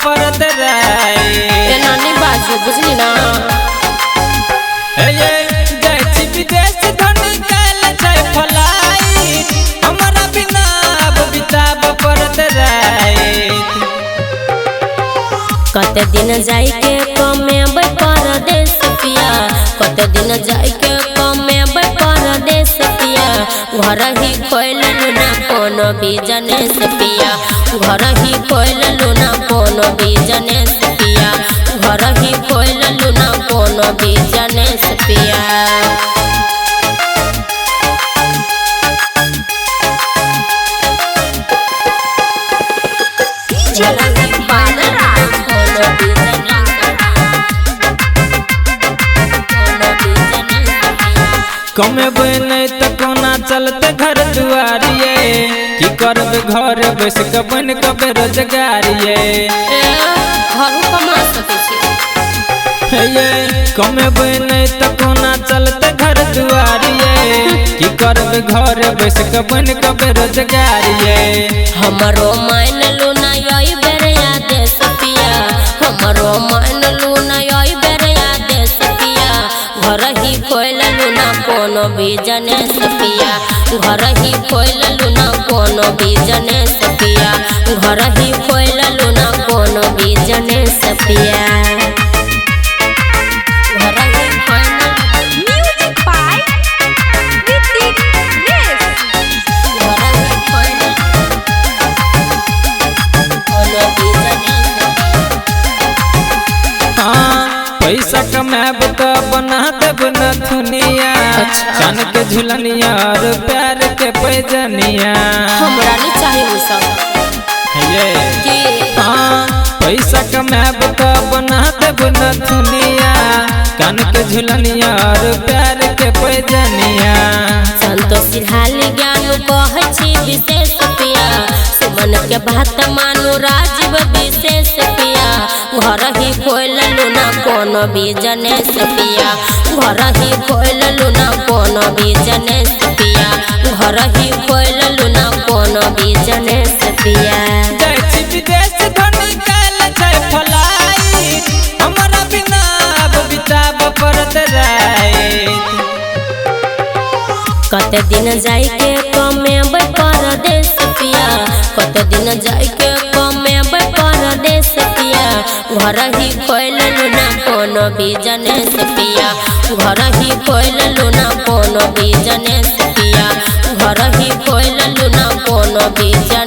परत रहे नानी बाजू बुझली ना विदेश धनी कैल छै फलाई हमारा बिना अब बिताब परत रहे कते दिन जाई के कमेबै परदेश पिया कते दिन जाई के कमेबै परदेश पिया घर ही खोल लूना कोनो बिजनेस पिया घर ही खोल लूना कोनो बिजनेस पिया घर ही खोल लूना कोनो बिजनेस पिया कमेबै नहीं तो कोना चलते घर दुआरिये की करबे घर बैस के बन के बेरोजगारिये घरों कमा सकै छी कमेबै नहीं तो कोना चलते घर दुआरिये की करबे घर बैस के बन के बेरोजगारिये हमरो मान लूना यही बेरिया देश पिया हमरो मान लूना यही बेरिया देश पिया घर ही खोल लूना कोनो बिजनेस पिया घर ही खोल लूना कोनो बिजनेस पिया घर ही खोल लूना कोनो बिजनेस पिया पैसा कमाब तो बना देब नथुनिया कान के झुलनिया और प्यार के पैजनिया हमरा नहीं चाहिए वो सब पैसा कमाब तो बना देब नथुनिया कान के झुलनिया और प्यार के पैजनिया संतोष सिधाली ज्ञान कहै छी विशेष पिया सुमन के बात मानू राजीव विशेष पिया घर ही खोल लूना कोनो बिजनेस पिया घर ही खोल लूना कोनो बिजनेस पिया घर ही खोल लूना कोनो बिजनेस पिया विदेश धनी कैल छै फलाई हमारा बिना अब बिताब परत रहे कते दिन जाई के कमेबै परदेश पिया कते दिन जाई के कमेबै परदेश पिया घर ही खोल लूना कोनो बिजनेस पिया घर ही खोल लूना कोनो बिजनेस पिया घर ही खोल लूना कोनो बिजनेस